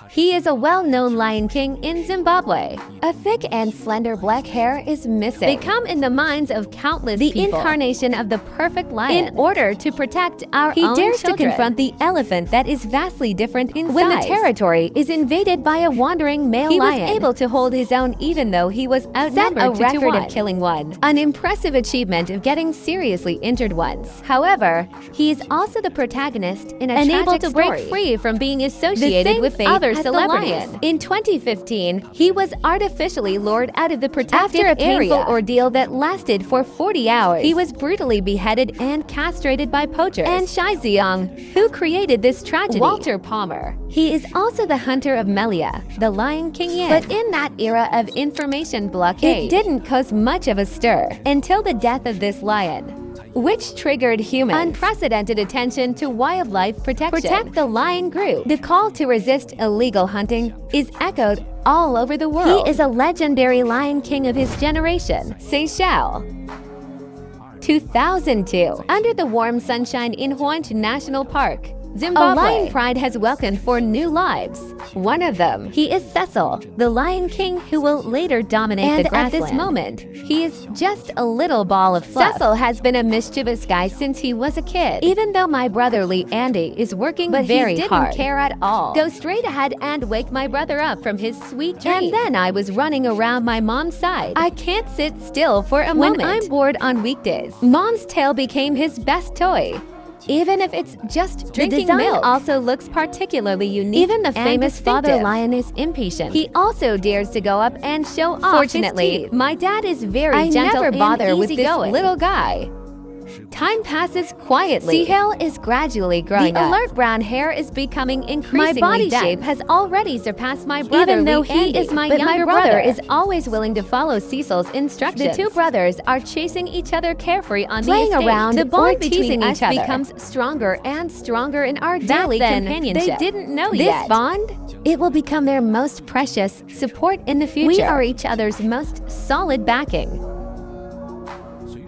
He is a well-known lion king in Zimbabwe. A thick and slender black hair is missing. They come in the minds of countless people. The incarnation of the perfect lion. In order to protect our own children. He dares to confront the elephant that is vastly different in size. When the territory is invaded by a wandering male lion, he was able to hold his own even though he was outnumbered 2-1. Set a record of killing one. An impressive achievement of getting seriously injured once. However, he is also the protagonist in a tragic story. Break free from being associated with other celebrities. In 2015, he was artificially lured out of the protected area. After a painful ordeal that lasted for 40 hours, he was brutally beheaded and castrated by poachers. And Shai Xiong, who created this tragedy, Walter Palmer. He is also the hunter of Melia, the Lion King Yin. But in that era of information blockade, it didn't cause much of a stir until the death of this lion, which triggered unprecedented attention to wildlife protection. Protect the Lion group. The call to resist illegal hunting is echoed all over the world. He is a legendary lion king of his generation. Seychelles. 2002. Under the warm sunshine in Hwant National Park, Zimbabwe, a lion pride has welcomed 4 new lives. One of them, he is Cecil, the Lion King who will later dominate the grassland. At this moment, he is just a little ball of fluff. Cecil has been a mischievous guy since he was a kid. Even though my brotherly Andy is working very hard. But he didn't care at all. Go straight ahead and wake my brother up from his sweet dream. And then I was running around my mom's side. I can't sit still for a moment. When I'm bored on weekdays, Mom's tail became his best toy. Even if it's just drinking milk. The design also looks particularly unique. Even the famous father lion is impatient. He also dares to go up and show off. Fortunately, my dad is very gentle and bother with this little guy. Time passes quietly. Sehel is gradually growing up. The alert brown hair is becoming increasingly my body shape has already surpassed my brother. Even though he is my younger brother is always willing to follow Cecil's instructions. The 2 brothers are chasing each other carefree on the estate. Playing around, the bond between each other becomes stronger and stronger in our daily companionship. They didn't know yet. This bond, it will become their most precious support in the future. We are each other's most solid backing.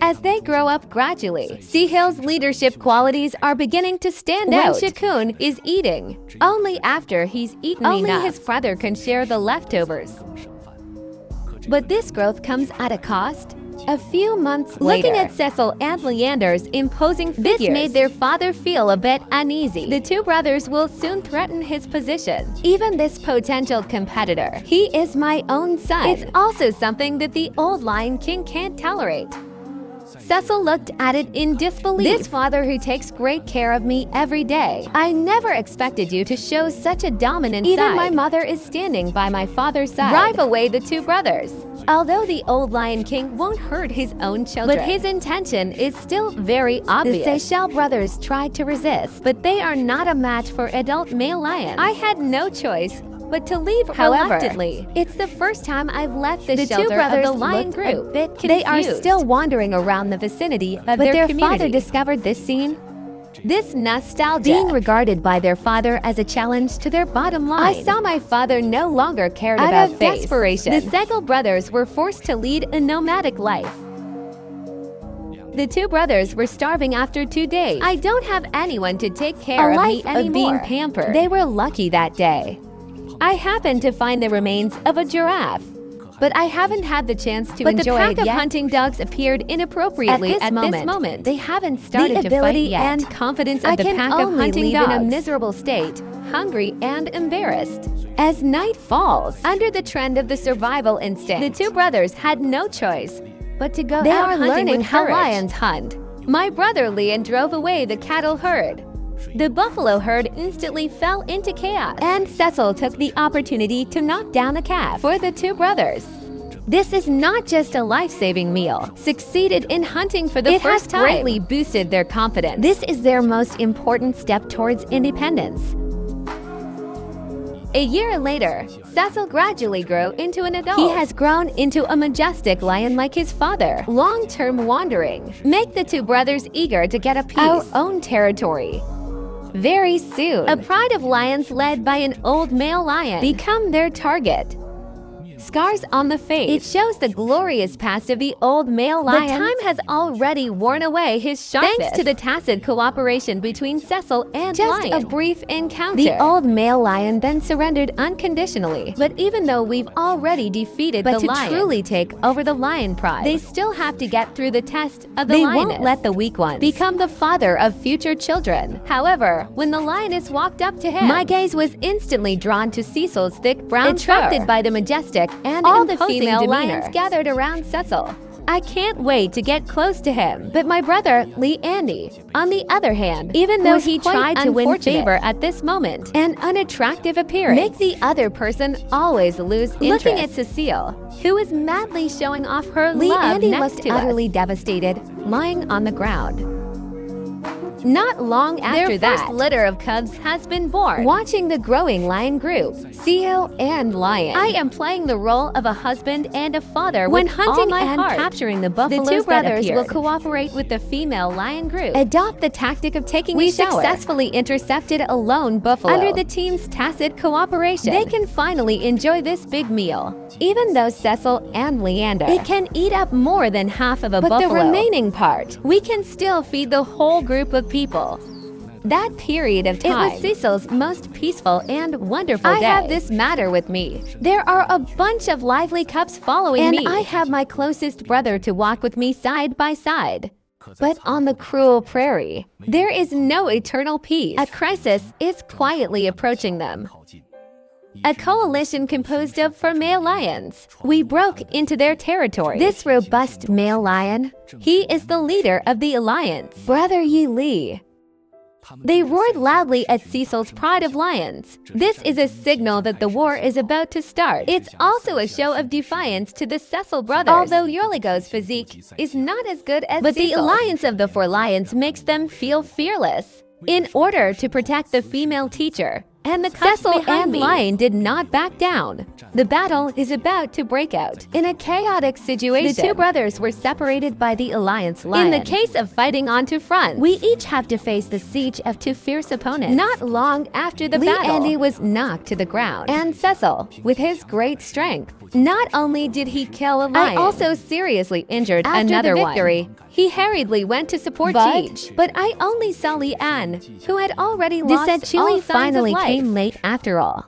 As they grow up gradually, Sehel's leadership qualities are beginning to stand out. When Shakun is eating, only after he's eaten enough. Only his brother can share the leftovers. But this growth comes at a cost. A few months later, looking at Cecil and Leander's imposing figures, this made their father feel a bit uneasy. The 2 brothers will soon threaten his position. Even this potential competitor, he is my own son. It's also something that the old Lion King can't tolerate. Cecil looked at it in disbelief. This father who takes great care of me every day. I never expected you to show such a dominant side. Even my mother is standing by my father's side. Drive away the 2 brothers. Although the old Lion King won't hurt his own children, but his intention is still very obvious. The Seychelles brothers tried to resist, but they are not a match for adult male lions. I had no choice but to leave reluctantly. It's the first time I've left the shelter 2 brothers of the lion group. A bit confused. They are still wandering around the vicinity of their community. Father discovered this scene. This nostalgia, being regarded by their father as a challenge to their bottom line. I saw my father no longer cared about desperation. The Segel brothers were forced to lead a nomadic life. The 2 brothers were starving after 2 days. I don't have anyone to take care of me anymore. Of being pampered. They were lucky that day. I happened to find the remains of a giraffe, but I haven't had the chance to enjoy it yet. But the pack of hunting dogs appeared inappropriately at this moment. They haven't started to fight yet. And confidence of the pack of hunting dogs in a miserable state, hungry and embarrassed. As night falls, under the trend of the survival instinct, the 2 brothers had no choice but to go out hunting with how lions hunt. My brother Leon drove away the cattle herd. The buffalo herd instantly fell into chaos, and Cecil took the opportunity to knock down a calf for the 2 brothers. This is not just a life-saving meal. Succeeded in hunting for the first time. It has greatly boosted their confidence. This is their most important step towards independence. A year later, Cecil gradually grew into an adult. He has grown into a majestic lion like his father. Long-term wandering make the 2 brothers eager to get a piece of our own territory. Very soon, a pride of lions led by an old male lion become their target. scars on the face. It shows the glorious past of the old male lion. The time has already worn away his sharpness. Thanks to the tacit cooperation between Cecil and Lion. Just a brief encounter. The old male lion then surrendered unconditionally. But even though we've already defeated the lion, to truly take over the lion pride, they still have to get through the test of the lioness. They won't let the weak ones become the father of future children. However, when the lioness walked up to him, my gaze was instantly drawn to Cecil's thick brown fur. Attracted by the majestic and all the female lions gathered around Cecil. I can't wait to get close to him. But my brother, Andy, on the other hand, even though he tried to win favor at this moment, an unattractive appearance makes the other person always lose interest. Looking at Cecile, who is madly showing off her love Andy next to us, utterly devastated, lying on the ground. Not long after that, their first litter of cubs has been born. Watching the growing lion group, Theo and Lion, I am playing the role of a husband and a father when hunting and capturing the buffaloes. The two brothers will cooperate with the female lion group, adopt the tactic of taking a shower. We successfully intercepted a lone buffalo. Under the team's tacit cooperation, they can finally enjoy this big meal. Even though Cecil and Leander, they can eat up more than half of a buffalo. But the remaining part, we can still feed the whole group of people. That period of time, it was Cecil's most peaceful and wonderful day. I have this matter with me. There are a bunch of lively cubs following me, and I have my closest brother to walk with me side by side. But on the cruel prairie, there is no eternal peace. A crisis is quietly approaching them. A coalition composed of 4 male lions. We broke into their territory. This robust male lion, he is the leader of the alliance, Brother Yi Li. They roared loudly at Cecil's pride of lions. This is a signal that the war is about to start. It's also a show of defiance to the Cecil brothers. Although Yorligo's physique is not as good as Cecil, the alliance of the 4 lions makes them feel fearless. In order to protect the female teacher, and the Cecil and Lion did not back down. The battle is about to break out. In a chaotic situation, the 2 brothers were separated by the Alliance Lion. In the case of fighting onto fronts, we each have to face the siege of 2 fierce opponents. Not long after the battle, Andy was knocked to the ground, and Cecil, with his great strength, not only did he kill a lion, I also seriously injured another victory. He hurriedly went to support Teach, but I only saw Lian, who had already lost all signs of life. Came late after all.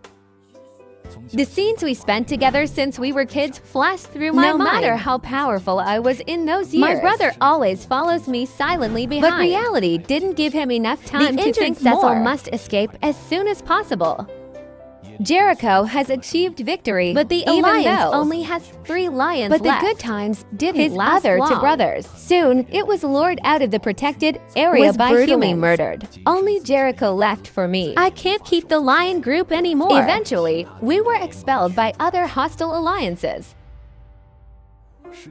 The scenes we spent together since we were kids flashed through my mind. No matter how powerful I was in those years, my brother always follows me silently behind. But reality didn't give him enough time to think Cecil must escape as soon as possible. Jericho has achieved victory, but the alliance only has 3 lions left. But the good times didn't last long. 2 brothers. Soon, it was lured out of the protected area by brutally murdered. Only Jericho left for me. I can't keep the lion group anymore. Eventually, we were expelled by other hostile alliances.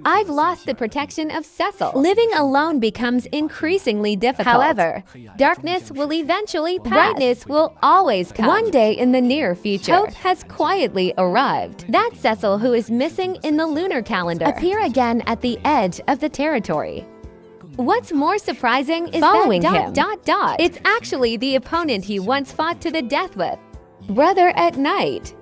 I've lost the protection of Cecil. Living alone becomes increasingly difficult. However, darkness will eventually pass. Brightness will always come. One day in the near future, hope has quietly arrived. That Cecil who is missing in the lunar calendar appear again at the edge of the territory. What's more surprising is following him. It's actually the opponent he once fought to the death with. Brother at night.